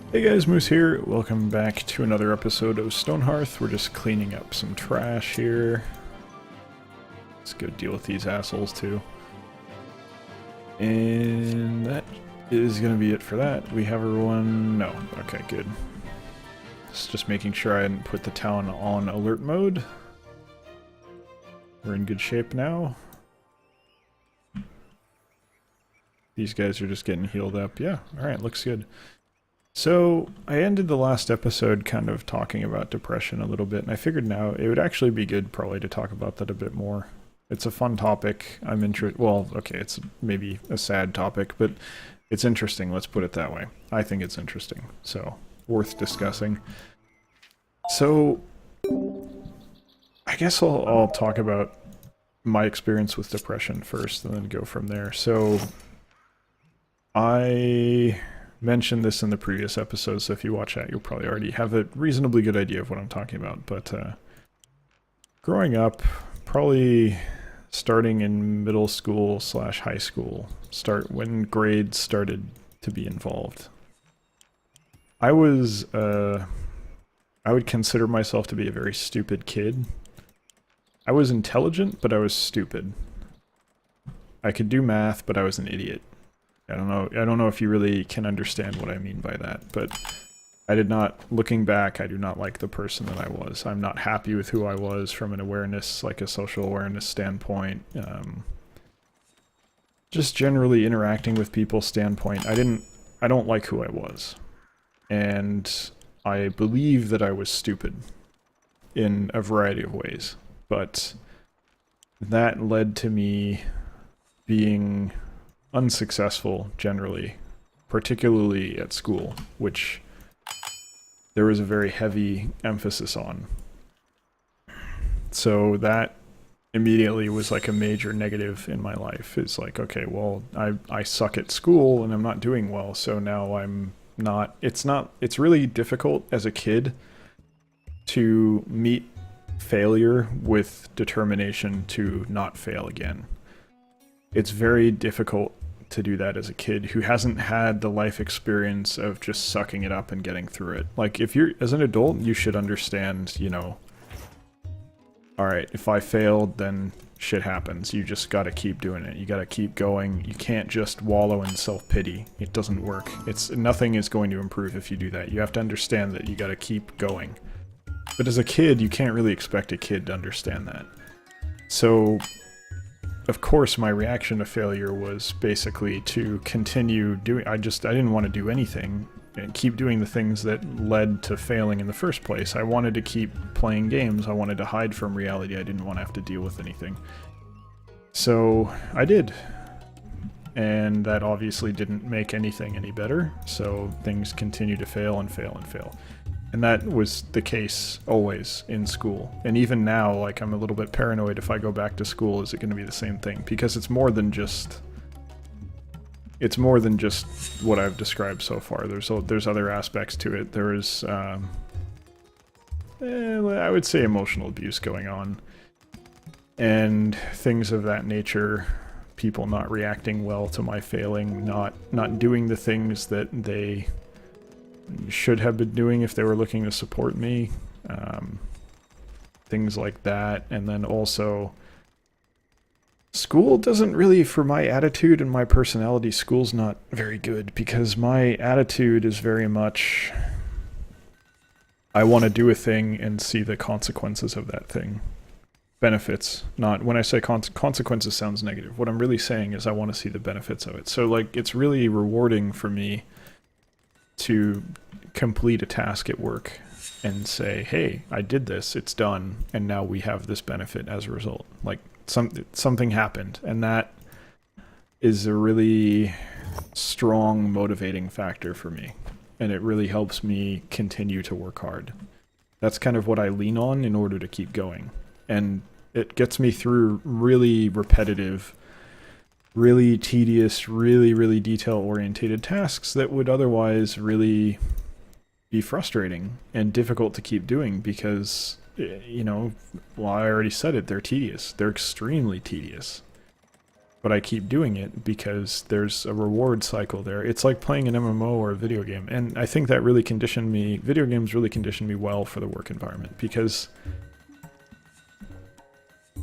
Hey guys, Moose here. Welcome back to another episode of Stonehearth. We're just cleaning up some trash here. Let's go deal with these assholes too. And that is going to be it for that. We have everyone... No. Okay, good. Just making sure I hadn't put the town on alert mode. We're in good shape now. These guys are just getting healed up. Yeah, alright, looks good. So, I ended the last episode kind of talking about depression a little bit, and I figured now it would actually be good probably to talk about that a bit more. It's a fun topic. I'm interested. Well, okay, it's maybe a sad topic, but it's interesting, let's put it that way. I think it's interesting, so worth discussing. So, I guess I'll talk about my experience with depression first and then go from there. So, I mentioned this in the previous episode, so if you watch that, you'll probably already have a reasonably good idea of what I'm talking about. But growing up, probably starting in middle school / high school, when grades started to be involved, I would consider myself to be a very stupid kid. I was intelligent, but I was stupid. I could do math, but I was an idiot. I don't know if you really can understand what I mean by that, but looking back, I do not like the person that I was. I'm not happy with who I was from an awareness, like a social awareness standpoint. Just generally interacting with people standpoint, I don't like who I was. And I believe that I was stupid in a variety of ways, but that led to me being unsuccessful generally, particularly at school, which there was a very heavy emphasis on. So that immediately was like a major negative in my life. It's like, okay, well, I suck at school and I'm not doing well, so now it's really difficult as a kid to meet failure with determination to not fail again. It's very difficult to do that as a kid who hasn't had the life experience of just sucking it up and getting through it. Like, if you're, as an adult, you should understand, you know, alright, if I failed, then shit happens. You just gotta keep doing it. You gotta keep going. You can't just wallow in self-pity. It doesn't work. Nothing is going to improve if you do that. You have to understand that you gotta keep going. But as a kid, you can't really expect a kid to understand that. So, of course, my reaction to failure was basically to continue doing... I didn't want to do anything and keep doing the things that led to failing in the first place. I wanted to keep playing games. I wanted to hide from reality. I didn't want to have to deal with anything. So, I did. And that obviously didn't make anything any better, so things continue to fail and fail and fail. And that was the case always in school. And even now, like, I'm a little bit paranoid if I go back to school, is it going to be the same thing? Because it's more than just what I've described so far. There's other aspects to it. There is, I would say, emotional abuse going on. And things of that nature, people not reacting well to my failing, not doing the things that they should have been doing if they were looking to support me, things like that. And then also, school doesn't really, for my attitude and my personality, school's not very good, because my attitude is very much, I want to do a thing and see the consequences of that thing. Benefits, not, when I say consequences sounds negative. What I'm really saying is I want to see the benefits of it. So, like, it's really rewarding for me to complete a task at work and say, hey, I did this, it's done, and now we have this benefit as a result. Like, something happened, and that is a really strong motivating factor for me, and it really helps me continue to work hard. That's kind of what I lean on in order to keep going, and it gets me through really repetitive, really tedious, really detail-orientated tasks that would otherwise really be frustrating and difficult to keep doing because, you know, well, I already said it, they're tedious. They're extremely tedious. but I keep doing it because there's a reward cycle there. It's like playing an MMO or a video game. And I think that really conditioned me, video games really conditioned me well for the work environment, because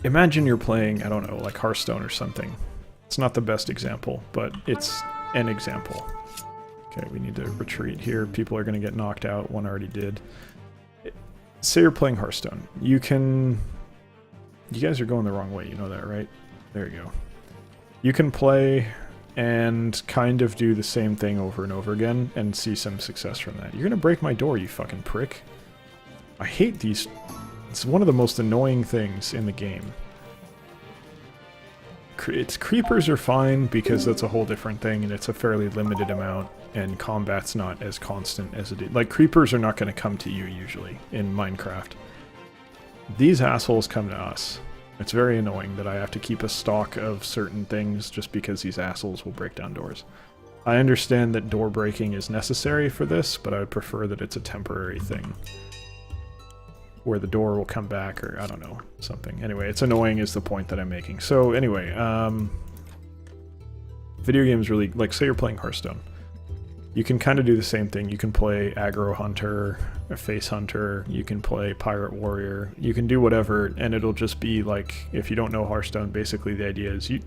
imagine you're playing, I don't know, like Hearthstone or something. It's not the best example, but it's an example. Okay, we need to retreat here. People are going to get knocked out. One already did. Say you're playing Hearthstone. You guys are going the wrong way, you know that, right? There you go. You can play and kind of do the same thing over and over again and see some success from that. You're going to break my door, you fucking prick. I hate these. It's one of the most annoying things in the game. Creepers are fine because that's a whole different thing and it's a fairly limited amount and combat's not as constant as it is. Like, creepers are not going to come to you usually in Minecraft. These assholes come to us. It's very annoying that I have to keep a stock of certain things just because these assholes will break down doors. I understand that door breaking is necessary for this, but I would prefer that it's a temporary thing. Where the door will come back, or I don't know, something. Anyway, it's annoying is the point that I'm making. So anyway, video games really, like, say you're playing Hearthstone. You can kind of do the same thing. You can play Aggro Hunter, or Face Hunter, you can play Pirate Warrior, you can do whatever, and it'll just be like, if you don't know Hearthstone, basically the idea is you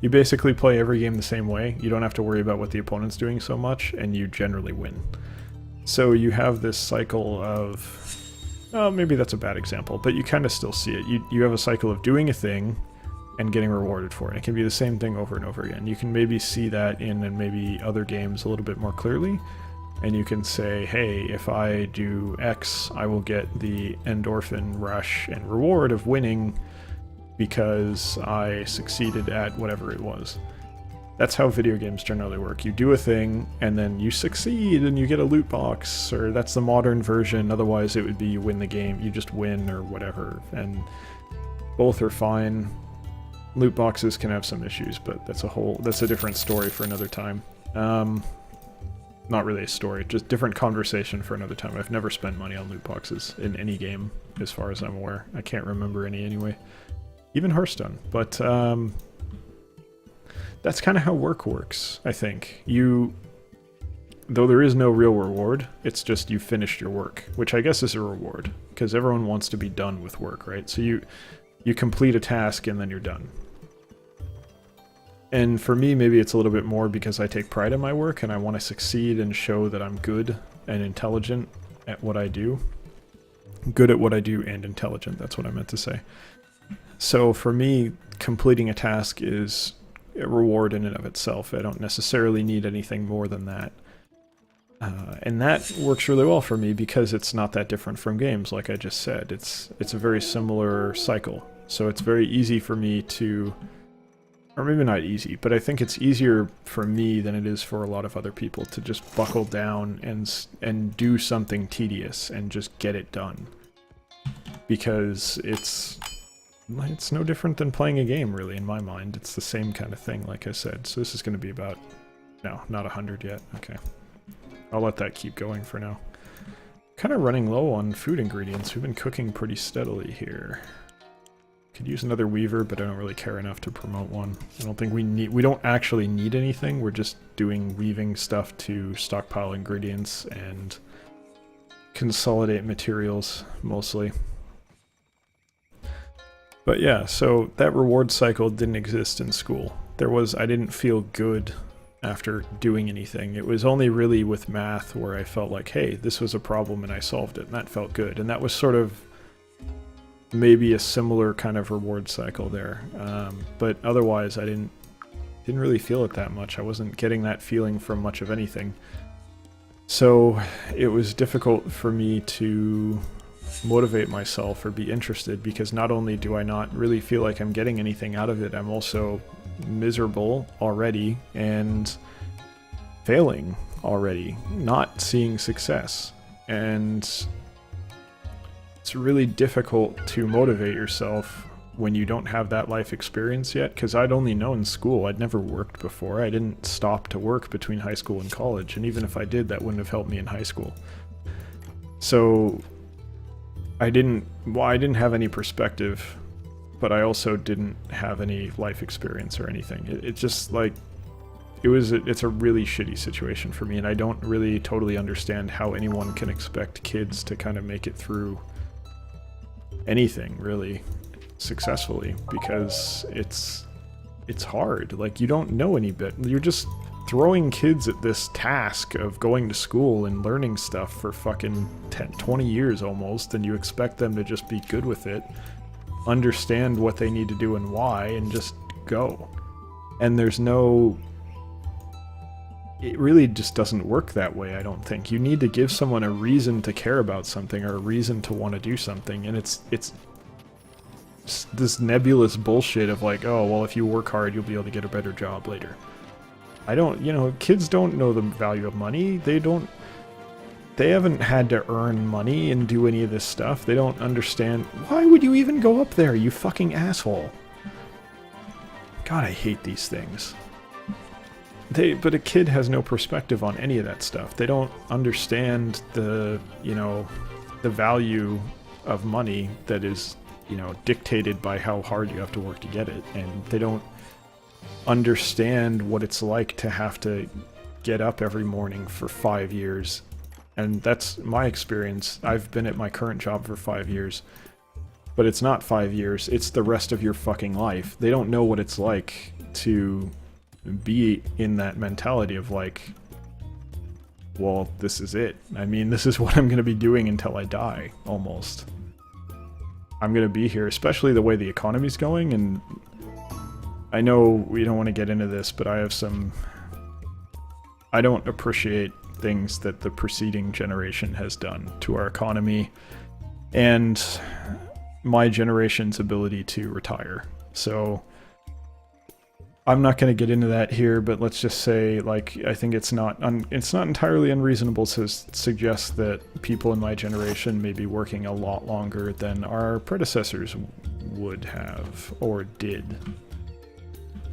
basically play every game the same way. You don't have to worry about what the opponent's doing so much, and you generally win. So you have this cycle of... Oh, maybe that's a bad example, but you kind of still see it. You have a cycle of doing a thing and getting rewarded for it. It can be the same thing over and over again. You can maybe see that in maybe other games a little bit more clearly, and you can say, hey, if I do X, I will get the endorphin rush and reward of winning because I succeeded at whatever it was. That's how video games generally work. You do a thing, and then you succeed, and you get a loot box, or that's the modern version. Otherwise, it would be you win the game. You just win, or whatever. And both are fine. Loot boxes can have some issues, but that's a different story for another time. Not really a story, just different conversation for another time. I've never spent money on loot boxes in any game, as far as I'm aware. I can't remember any anyway. Even Hearthstone. But, that's kind of how work works, I think. Though there is no real reward, it's just you finished your work, which I guess is a reward, because everyone wants to be done with work, right? So you complete a task and then you're done. And for me, maybe it's a little bit more because I take pride in my work and I want to succeed and show that I'm good and intelligent at what I do. Good at what I do and intelligent, that's what I meant to say. So for me, completing a task is a reward in and of itself. I don't necessarily need anything more than that. And that works really well for me because it's not that different from games, like I just said. It's a very similar cycle. So it's very easy for me to... Or maybe not easy, but I think it's easier for me than it is for a lot of other people to just buckle down and do something tedious and just get it done. Because it's no different than playing a game, really, in my mind. It's the same kind of thing, like I said. So this is going to be about... No, not 100 yet. Okay. I'll let that keep going for now. Kind of running low on food ingredients. We've been cooking pretty steadily here. Could use another weaver, but I don't really care enough to promote one. I don't think we don't actually need anything. We're just doing weaving stuff to stockpile ingredients and consolidate materials, mostly. But yeah, so that reward cycle didn't exist in school. I didn't feel good after doing anything. It was only really with math where I felt like, hey, this was a problem and I solved it, and that felt good. And that was sort of maybe a similar kind of reward cycle there. But otherwise, I didn't really feel it that much. I wasn't getting that feeling from much of anything. So it was difficult for me to motivate myself or be interested, because not only do I not really feel like I'm getting anything out of it, I'm also miserable already and failing already, not seeing success. And it's really difficult to motivate yourself when you don't have that life experience yet, because I'd only known school. I'd never worked before. I didn't stop to work between high school and college, and even if I did, that wouldn't have helped me in high school. So I didn't have any perspective but I also didn't have any life experience or anything. It just like, it's a really shitty situation for me, and I don't really totally understand how anyone can expect kids to kind of make it through anything really successfully, because it's hard. Like, you don't know any bit. You're just throwing kids at this task of going to school and learning stuff for fucking 10, 20 years almost, and you expect them to just be good with it, understand what they need to do and why, and just go. And there's no... It really just doesn't work that way, I don't think. You need to give someone a reason to care about something, or a reason to want to do something, and it's this nebulous bullshit of like, oh, well, if you work hard, you'll be able to get a better job later. Kids don't know the value of money. They haven't had to earn money and do any of this stuff. They don't understand. Why would you even go up there, you fucking asshole? God, I hate these things. But a kid has no perspective on any of that stuff. They don't understand the value of money that is, dictated by how hard you have to work to get it. And they don't understand what it's like to have to get up every morning for 5 years. And that's my experience. I've been at my current job for 5 years. But it's not 5 years, it's the rest of your fucking life. They don't know what it's like to be in that mentality of like, well, this is it. I mean, this is what I'm going to be doing until I die, almost. I'm going to be here, especially the way the economy's going, and I know we don't want to get into this, but I don't appreciate things that the preceding generation has done to our economy and my generation's ability to retire. So I'm not going to get into that here, but let's just say, like, I think it's not entirely unreasonable to suggest that people in my generation may be working a lot longer than our predecessors would have or did.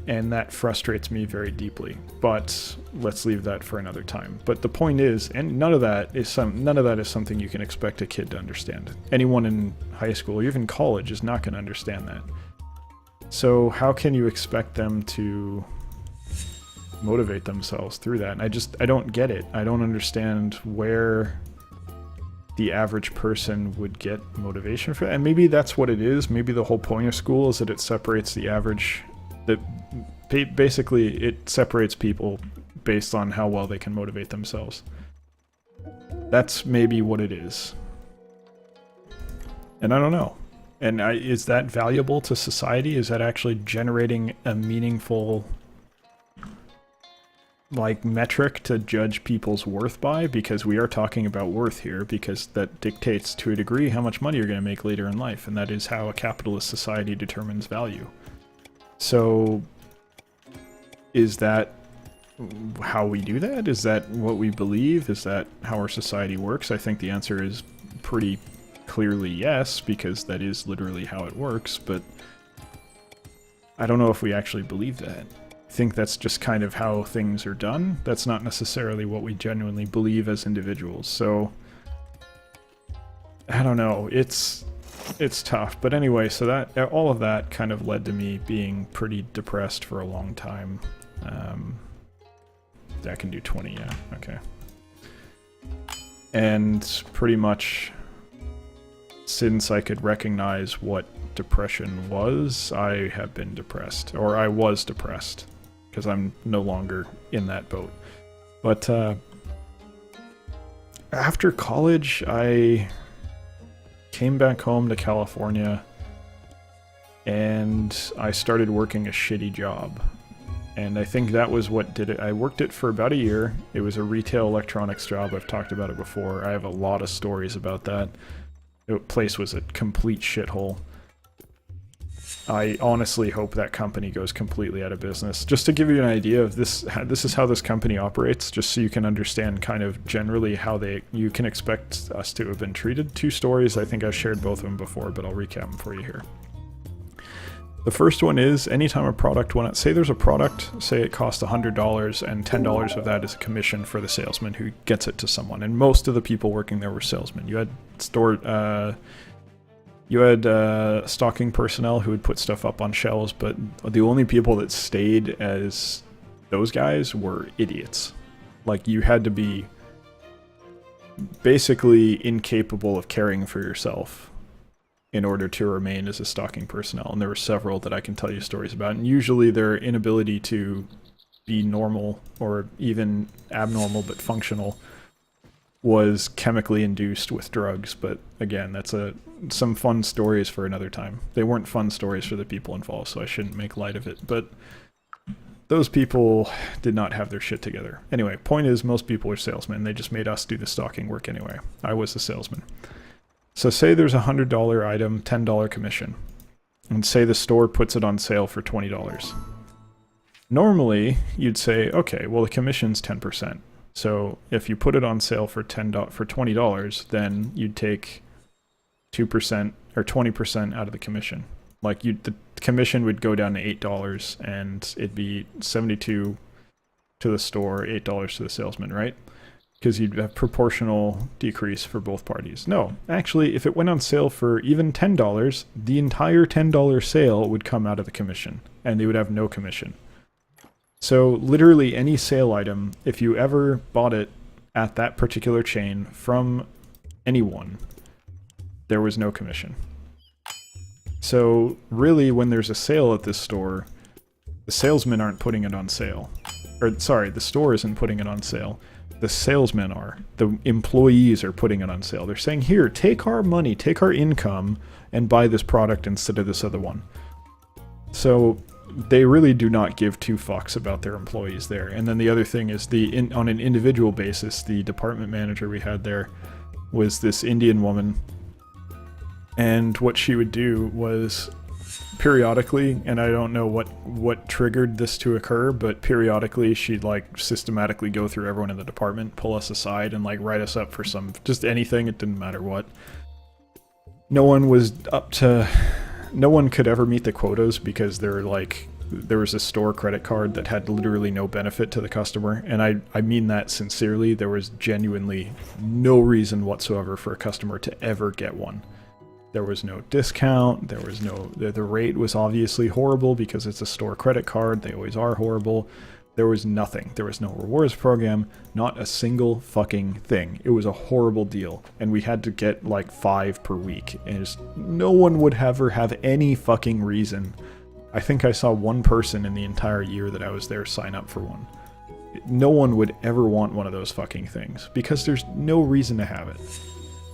And that frustrates me very deeply, but let's leave that for another time. But the point is, and none of that is something you can expect a kid to understand. Anyone in high school or even college is not going to understand that. So how can you expect them to motivate themselves through that? And I don't get it. I don't understand where the average person would get motivation for that. And maybe that's what it is. Maybe the whole point of school is that it separates the average, that basically it separates people based on how well they can motivate themselves. That's maybe what it is. And I don't know. And is that valuable to society? Is that actually generating a meaningful, like, metric to judge people's worth by? Because we are talking about worth here, because that dictates to a degree how much money you're going to make later in life, and that is how a capitalist society determines value. So, is that how we do that? Is that what we believe? Is that how our society works? I think the answer is pretty clearly yes, because that is literally how it works, but I don't know if we actually believe that. I think that's just kind of how things are done. That's not necessarily what we genuinely believe as individuals, so I don't know. It's tough. But anyway, so that all of that kind of led to me being pretty depressed for a long time. I can do 20, yeah, okay. And pretty much since I could recognize what depression was, I have been depressed. Or I was depressed, because I'm no longer in that boat. But after college, I came back home to California, and I started working a shitty job. And I think that was what did it. I worked it for about a year. It was a retail electronics job. I've talked about it before. I have a lot of stories about that. The place was a complete shithole. I honestly hope that company goes completely out of business. Just to give you an idea of this is how this company operates, just so you can understand kind of generally how you can expect us to have been treated. 2 stories, I think I've shared both of them before, but I'll recap them for you here. The first one is, anytime a product, say there's a product, say it costs $100, and $10 of that is a commission for the salesman who gets it to someone. And most of the people working there were salesmen. You You had stocking personnel who would put stuff up on shelves, but the only people that stayed as those guys were idiots. Like, you had to be basically incapable of caring for yourself in order to remain as a stocking personnel. And there were several that I can tell you stories about. And usually their inability to be normal or even abnormal but functional was chemically induced with drugs. But again, that's some fun stories for another time. They weren't fun stories for the people involved, so I shouldn't make light of it. But those people did not have their shit together. Anyway, point is, most people are salesmen. They just made us do the stocking work anyway. I was the salesman. So say there's a $100 item, $10 commission. And say the store puts it on sale for $20. Normally, you'd say, okay, well, the commission's 10%. So if you put it on sale for $20, then you'd take 2% or 20% out of the commission. Like, the commission would go down to $8, and it'd be $72 to the store, $8 to the salesman, right? Because you'd have proportional decrease for both parties. No, actually, if it went on sale for even $10, the entire $10 sale would come out of the commission, and they would have no commission. So literally any sale item, if you ever bought it at that particular chain from anyone, there was no commission. So really, when there's a sale at this store, the salesmen aren't putting it on sale. Or sorry, the store isn't putting it on sale. The salesmen are. The employees are putting it on sale. They're saying, here, take our money, take our income, and buy this product instead of this other one. So they really do not give two fucks about their employees there. And then the other thing is, on an individual basis, the department manager we had there was this Indian woman. And what she would do was periodically, and I don't know what triggered this to occur, but periodically she'd like systematically go through everyone in the department, pull us aside, and like write us up for just anything. It didn't matter what. No one could ever meet the quotas because there was a store credit card that had literally no benefit to the customer. And I mean that sincerely. There was genuinely no reason whatsoever for a customer to ever get one. There was no discount, there was no, the rate was obviously horrible because it's a store credit card, they always are horrible. There was nothing. There was no rewards program, not a single fucking thing. It was a horrible deal, and we had to get like 5 per week, and no one would ever have any fucking reason. I think I saw one person in the entire year that I was there sign up for one. No one would ever want one of those fucking things, because there's no reason to have it.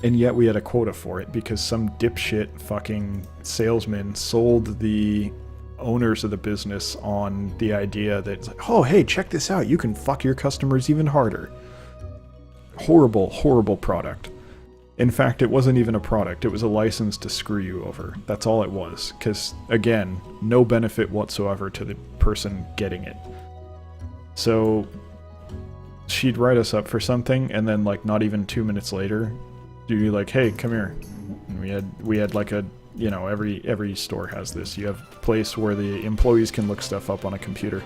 And yet we had a quota for it because some dipshit fucking salesman sold the owners of the business on the idea that it's like, oh, hey, check this out. You can fuck your customers even harder. Horrible, horrible product. In fact, it wasn't even a product. It was a license to screw you over. That's all it was. Because, again, no benefit whatsoever to the person getting it. So she'd write us up for something, and then, like, not even 2 minutes later, you'd be like, hey, come here. And we had like a, you know, every store has this. You have a place where the employees can look stuff up on a computer.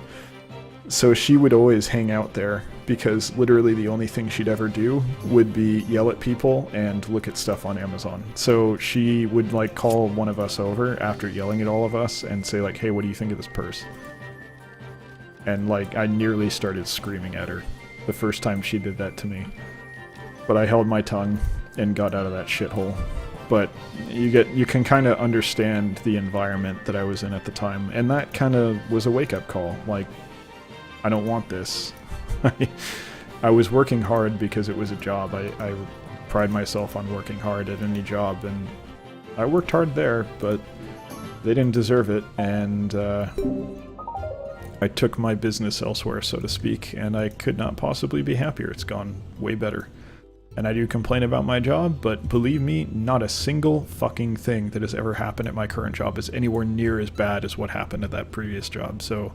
So she would always hang out there because literally the only thing she'd ever do would be yell at people and look at stuff on Amazon. So she would like call one of us over after yelling at all of us and say like, hey, what do you think of this purse? And like, I nearly started screaming at her the first time she did that to me. But I held my tongue and got out of that shithole. But you can kind of understand the environment that I was in at the time, and that kind of was a wake-up call. Like, I don't want this. I was working hard because it was a job. I pride myself on working hard at any job, and I worked hard there, but they didn't deserve it, and I took my business elsewhere, so to speak, and I could not possibly be happier. It's gone way better. And I do complain about my job, but believe me, not a single fucking thing that has ever happened at my current job is anywhere near as bad as what happened at that previous job. So,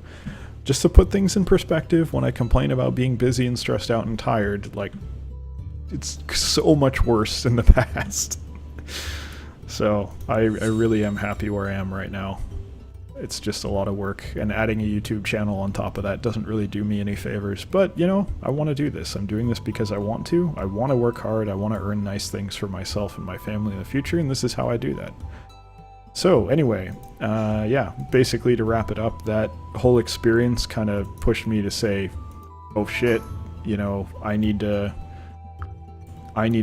just to put things in perspective, when I complain about being busy and stressed out and tired, like, it's so much worse in the past. So, I really am happy where I am right now. It's just a lot of work, and adding a YouTube channel on top of that doesn't really do me any favors. But, you know, I want to do this. I'm doing this because I want to. I want to work hard. I want to earn nice things for myself and my family in the future, and this is how I do that. So anyway, yeah, basically to wrap it up, that whole experience kind of pushed me to say, oh shit, you know, I need to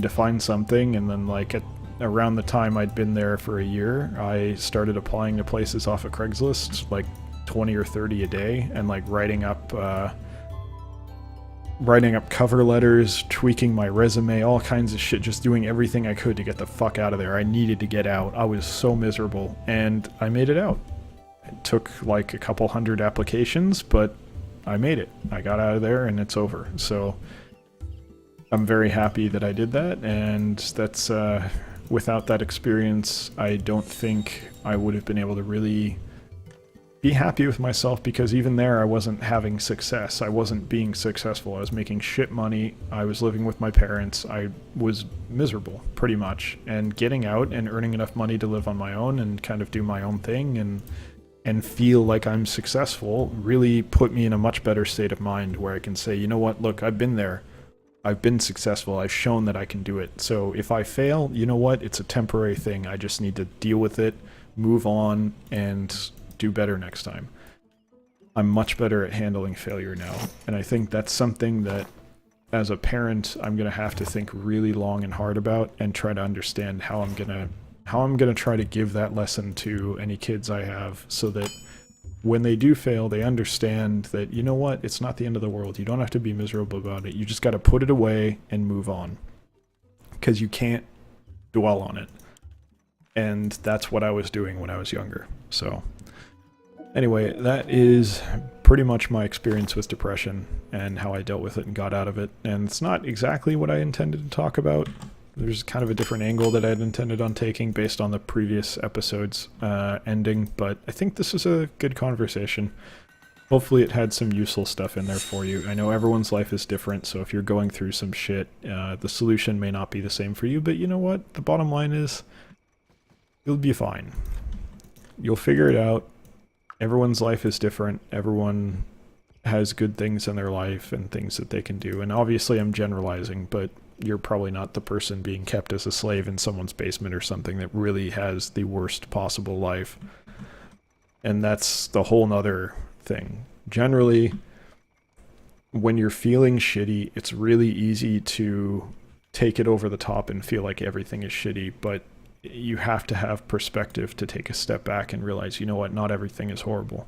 find something. And then like around the time I'd been there for a year, I started applying to places off of Craigslist, like 20 or 30 a day, and like writing up cover letters, tweaking my resume, all kinds of shit, just doing everything I could to get the fuck out of there. I needed to get out. I was so miserable, and I made it out. It took like a couple hundred applications, but I made it. I got out of there, and it's over. So I'm very happy that I did that, and that's without that experience, I don't think I would have been able to really be happy with myself, because even there I wasn't having success. I wasn't being successful. I was making shit money. I was living with my parents. I was miserable, pretty much. And getting out and earning enough money to live on my own and kind of do my own thing and feel like I'm successful really put me in a much better state of mind, where I can say, you know what, look, I've been there. I've been successful. I've shown that I can do it. So if I fail, you know what? It's a temporary thing. I just need to deal with it, move on, and do better next time. I'm much better at handling failure now. And I think that's something that, as a parent, I'm going to have to think really long and hard about and try to understand how I'm going to try to give that lesson to any kids I have, so that when they do fail, they understand that, you know what, it's not the end of the world. You don't have to be miserable about it. You just got to put it away and move on, because you can't dwell on it. And that's what I was doing when I was younger. So anyway, that is pretty much my experience with depression and how I dealt with it and got out of it. And it's not exactly what I intended to talk about. There's kind of a different angle that I'd intended on taking based on the previous episode's ending, but I think this is a good conversation. Hopefully it had some useful stuff in there for you. I know everyone's life is different, so if you're going through some shit, the solution may not be the same for you, but you know what? The bottom line is, you'll be fine. You'll figure it out. Everyone's life is different. Everyone has good things in their life and things that they can do. And obviously I'm generalizing, but you're probably not the person being kept as a slave in someone's basement or something that really has the worst possible life. And that's the whole nother thing. Generally, when you're feeling shitty, it's really easy to take it over the top and feel like everything is shitty, but you have to have perspective to take a step back and realize, you know what, not everything is horrible.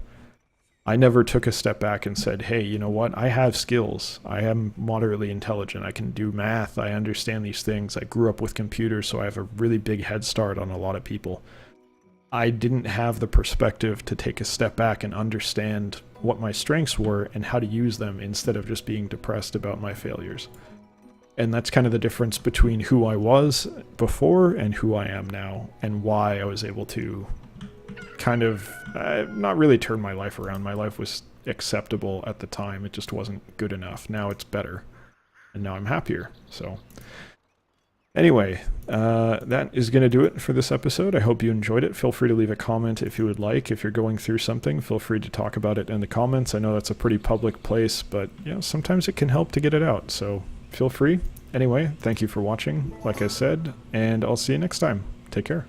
I never took a step back and said, hey, you know what, I have skills. I am moderately intelligent. I can do math. I understand these things. I grew up with computers, so I have a really big head start on a lot of people. I didn't have the perspective to take a step back and understand what my strengths were and how to use them, instead of just being depressed about my failures. And that's kind of the difference between who I was before and who I am now, and why I was able to kind of not really turn my life around. My life was acceptable at the time. It just wasn't good enough. Now it's better, and now I'm happier. So anyway, that is going to do it for this episode. I hope you enjoyed it. Feel free to leave a comment if you would like. If you're going through something, feel free to talk about it in the comments. I know that's a pretty public place, but you know, sometimes it can help to get it out. So feel free. Anyway, thank you for watching, like I said, and I'll see you next time. Take care.